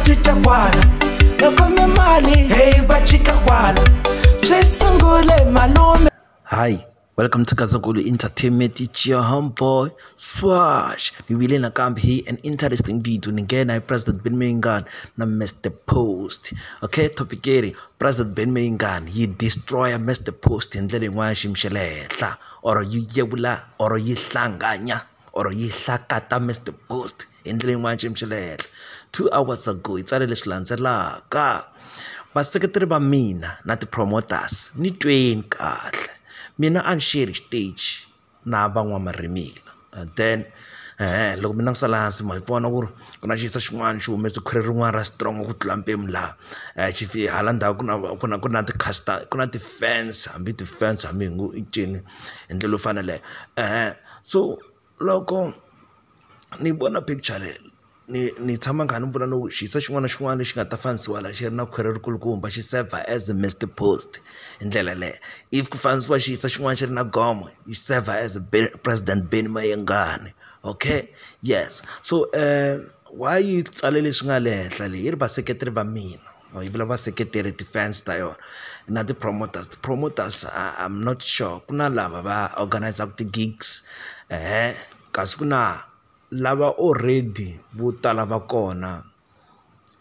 tita kwala loko mi mali hey bachika kwala swisungule malume. Hi, welcome to Kazakulu Entertainment. It's your homeboy Swash. We will in a camp here an interesting video. Again, I President Ben Mayengani na Mr. Post. Okay, topic eri President Ben Mayengani he destroya Mr. Post in the shimsheletla or you yebula or you hlanganya or you hlakata Mr. Post in the shimsheletla. 2 hours ago, it's a little ka basekretary ba mina na ti promoters ni tweni kahle. Mina an share stage na Vanwa Marhimila. Then loko mina ngisala hansi ma vona ku ri ku na xisa xin'wana xi humese khwiri rin'wana ra strong ku tlula mpimo laha xifi hala ndhawu ku na ti-casta ku na ti-fans hambi ti-fans hambi hi ngo i cini hi ndlela yo fana leyo so loko ni vona picture leyi ni tshama nkhani mpfula no xisa xin'wana na xin'wana lexi nga ta fanisiwa la xi ri na khwiri rikulukumba xi serve as Mr. Post hi ndlela leyo. If ku fanisiwa xisa xin'wana xi ri na gomo yi serve as President Ben Mayengani. Okay, yes. So why yi tsale leswi nga le henhla leyi yi ri vaseketeri va mina yi vula vaseketeri ti-fans ta yona na ti-promoters I'm not sure ku na lava va organizaka ti-gigs kasi ku na lava already vo tala va kona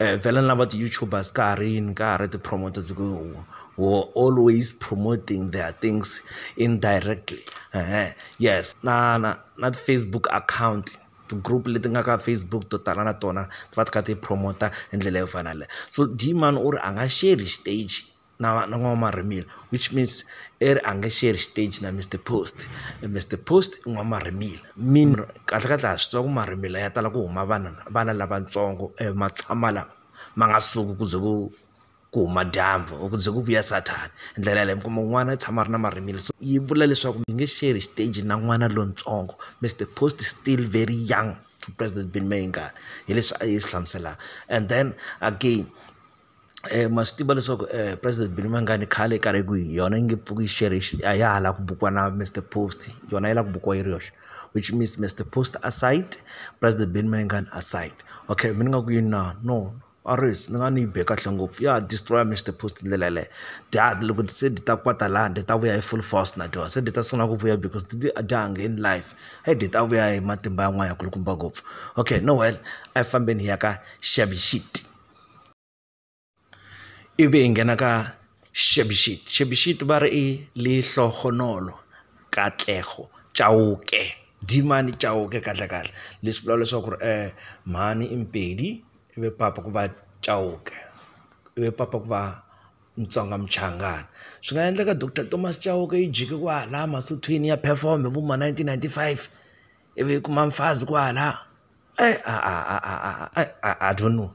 vele lava ti-YouTubers ka ha ri ti-promoters who always promoting their things indirectly. Yes, na ti-Facebook account ti-group leti nga ka Facebook to tala na tona ti va ti kha ti promota hi ndlela yo fana leyo. So D-Man u ri a nga share stage na Vanwa Marhimila, which means a nga share stage na Mr. Post. Mr. Post i Vanwa Marhimila. Mina kahle kahle ha swi tiva ku Marhimila ya tala ku huma vana lavatsongo ma tshama la ma nga suku ku ze ku huma dyambu ku ze ku vuya sathana hi ndlela yaleyo mi kuma n'wana i tshama a ri na Marhimila. So yi vula leswaku mi nge share stage na n'wana lontsongo. Mr. Post is still very young to President Ben Mayengani hi leswi a yi swi hlamuselaka. And then again ma swi tiva leswaku President Ben Mayengani khale karhi ku yona yi nge pfuki yi share a ya ha lava ku bukiwa na Mr. Post, yona yi lava ku bukiwa yi ri yoxe, which means Mr. Post aside, President Ben Mayengani aside. Okay, mi ni nga ku yini na no aris ni nga ni yi be kahle ngopfu ya destroya Mr. Post hi ndlela yaleyo. Loko se di ta kwata laha di ta vuya hi full force na dyona se di ta sungula ku vuya because ti dya ngheni life di ta vuya hi matimba yan'wana ya kulukumba ngopfu. Okay, no well a hi fambeni hi ya ka shabby shit ivi hi nghena ka shabby shit. Shabby shit va ri i lihlohonolo katlego Chauke D-Man Chauke kahle kahle leswi vula leswaku ri mhani i Mpedi ivi papa ku va Chauke ivi papa ku va Mtsonga Mchangana. Swi nga endleka Dr. Thomas Chauke yi jike kwahala Masuthwini ya perform hi vuma 1995 ivi kuma mfazi kwahala. I don't know.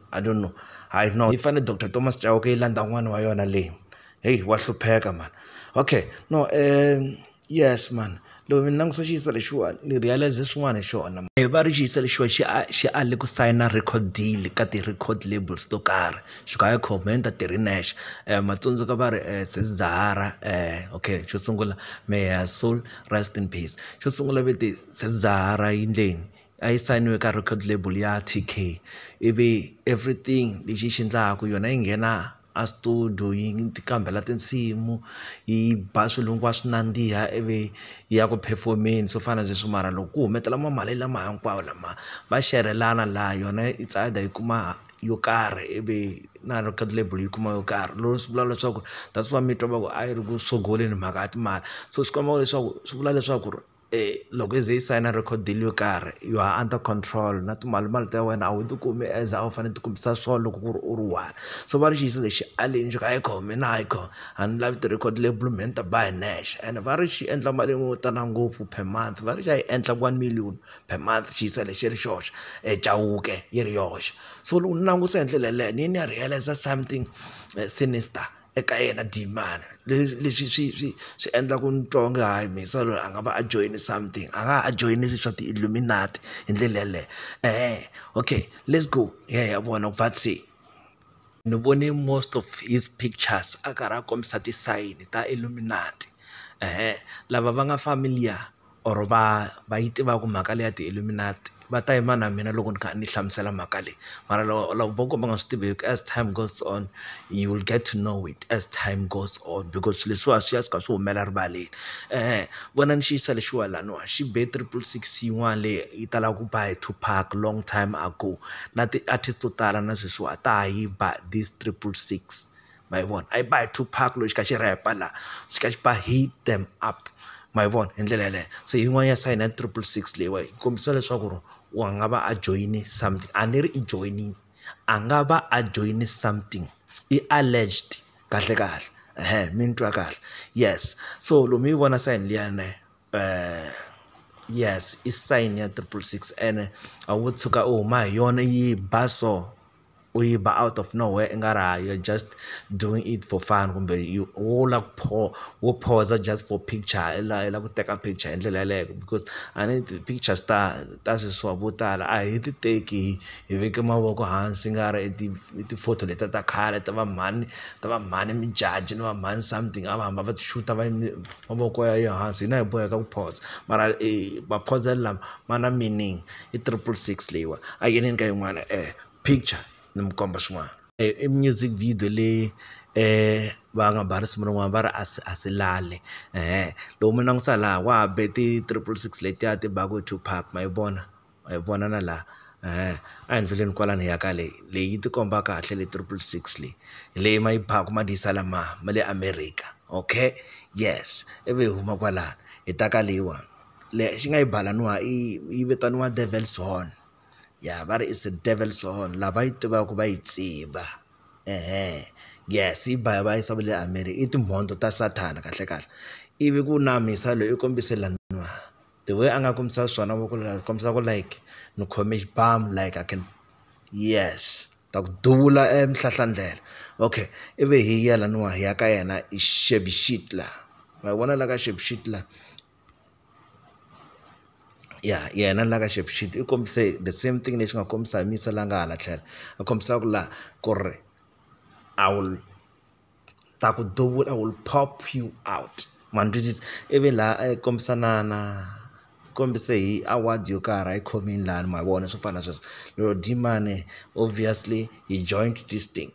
I know. If any Dr. Thomas Chauke yi landa n'wana wa yona leyi hey wa hlupheka man. Okay, no yes man, loko mi langutisa xiyisa lexiwani ni realize swin'wana hi xona va ri xiyisa lexiwa xi ale ku sign record deal ka ti-record labels to karhi xi kha ya commenta ti ri nexe matsundzuka va ri Zahara okay xo sungula may her soul rest in peace. Xo sungula ve ti Zahara yi ndleni a yi sayiniwe ka record label ya TK ivi everything lexi xi endlaka yona yi nghena a studio yi ti kambela tinsimu yi ba swilo hinkwaswo swi nandziha ivi yi ya ku performeni swo fana sweswi. Mara loko ku humetela mali lama hinkwawo lama va xerhelana laha yona it's either yi kuma yo karhi ivi na record label yi kuma yo karhi loko swi vula leswaku that's why mi twa va ku a yi ri ku sogoleni mhaka ya timali. So swi komba leswaku swi vula leswaku loko yi ze yi sayina record deal yo karhi you are under control na timali ta wena a wu ti kumi as a wu fanele ti kumisa swona loko ku ri u ri one. So va ri xiyisa lexi aleni xi ka hi khome na hi khome a ni lavi ti-record label meni ta ba hi nexe and va ri xi endla mali yo tala ngopfu per month. Va ri xa yi endla 1 million per month xiyisa lexi ri xoxe Chauke yi ri yoxe. So loko ni langutisa hi ndlela yaleyo ni ya realize something sinister eka yena D-Man leswi swi endla ku ni twa nge hayi mhisa loyi a nga va a join something a nga a join swa ti-Illuminati hi ndlela yaleyo. Okay, let's go ya vona what say ni vone most of his pictures a karhi a kombisa ti-sign ta Illuminati lava va nga familiar or va yi tivaka mhaka leya ti-Illuminati va ta yima na mina loko ni kha ni hlamusela mhaka leyi mara loko vo komba nga swi tivi as time goes on you will get to know it as time goes on because leswiwa swi ya swi kha swi humela rivaleni vona ni xiyisa lexiwa laniwa xi be 666 yin'wana leyi yi talaka ku ba hi Tupac long time ago na ti-artist to tala na sweswiwa ta ha yi ba this 666 ma yi vona a yi ba hi Tupac loyi xi kha xi repa laha xi kha xi ba hit them up ma yi vona hi ndlela yeleyo se yin'wana ya sayini ya 666 leyiwa yi kombisa leswaku ri u nga va a joyine something a ni ri i joining a nga va a joyine something i alleged kahle kahle mi twa kahle yes so lomu yi vona sayini liyana yes i sign ya 666 ene a wu tshuka u huma hi yona yi ba so u yi ba out of nowhere i nga ri you're just doing it for fun kumbe wo la wo posa just for picture la ku teka picture hi ndlela yeleyo because a ni ti-pictures ta sweswiwa vo tala a hi ti teki hi veke mavoko hansi nga ri i ti-photo leti ta khale ta va mhani mijaji ni va mhani something a va hamba va ti xuta va mavoko ya hansi hina hi boheka ku posa mara maphozelo lama ma na meaning i 666 leyiwa a yeneni ka yin'wana picture ni mi komba swin'wana i music video leyi va nga ba risimu rin'wana va ri asilale loko mi langusa laha wa ha be ti-666 letiya ti baku hi Tupac ma yi vona na laha a hi ndluleni kwalani ya ka leyi ti komba kahle le 666 leyi ma yi baku ma disa lama ma le America okay yes ivi hi huma kwalani hi ta ka leyiwani xi nga yi balaniwa yi vitaniwa Devil's Horn ya va ri is a Devil's Horn lava yi tivaka va yi tsiva yes yi ba va yisa le America i timhondzo ta Sathana kahle ivi ku namisa loyi i kombiselaniwa the way a nga kombisa swona voko la kombisa ku like ni khome xibam like I can yes ta ku duvula mihlahlandlela okay ivi hi yelaniwa hi ya ka yena i Shebshit la ma vona la ka Shebshit la yeah yena la ka Shebshit i kombise the same thing lexi nga kombisa misa la nga hala tlhela a kombisa ku la ku ri I will ta ku duvula I will pop you out man this is even la kombisa na kombise hi award yo karhi i khomini lani ma vona swo fana sweswo lo Dimane obviously he joined this thing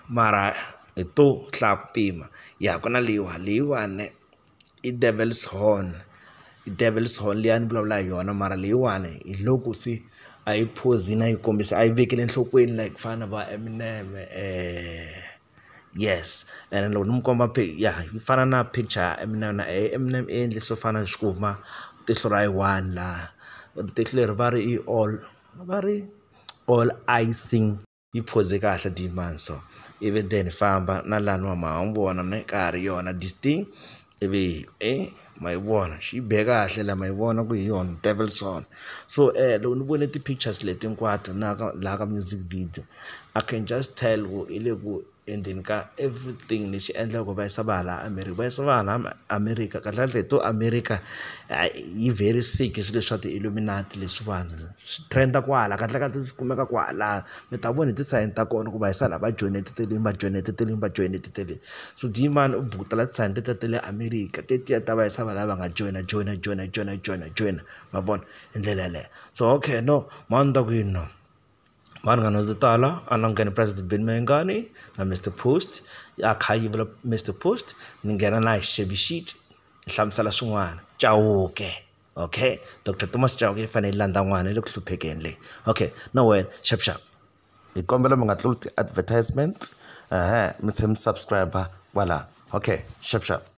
mara hi to hlaya ku pima ya ku na leyiwani i Devil's Horn liyani vulavula hi yona mara leyiwani hi loko se a yi phosini a yi kombisa a yi vekele enhlokweni like fana va Eminem yes and loko ni mi komba yi fana na picture ya Eminem na Eminem endle swo fana swi kuma tihlo ra yi-1 laha tihlo leri va ri all icing yi phoze kahle Dimane so ivi then famba na laniwa ma n'wi vona na nkarhi yona this thing ivi ma yi vona xi be kahle la ma yi vona ku hi yona Devil's Horn so loko ni vone ti-pictures leti hinkwato laha ka music video I can just tell ku i le ku endeni ka everything lexi endlaka va yisa va hala America va yisa va hala America kahle to America yi very sick swilo leswi swa ti-Illuminati leswiwani swi trenda kwala kahle swi kumeka kwala mi ta vona hi ti-sign ta kona ku va yisa laha va joyine so Dimane u bukutela ti-sign ta le America tetiya ta va yisa va lava nga joyina ma vona hi ndlela yaleyo so okay no ma ni ta ku yini no vanhu to tala a languteni President mayengani na Mr Post a kha yivula Mr Post ni nghena na hi Shebshit hi hlamusela swin'wana Chauke okay Dr Thomas Chauke i fanele landa n'wana le ku hluphekeni le okay no well sharp hi kombela mi nga tluli ti-advertisement mi subscriber wala okay sharp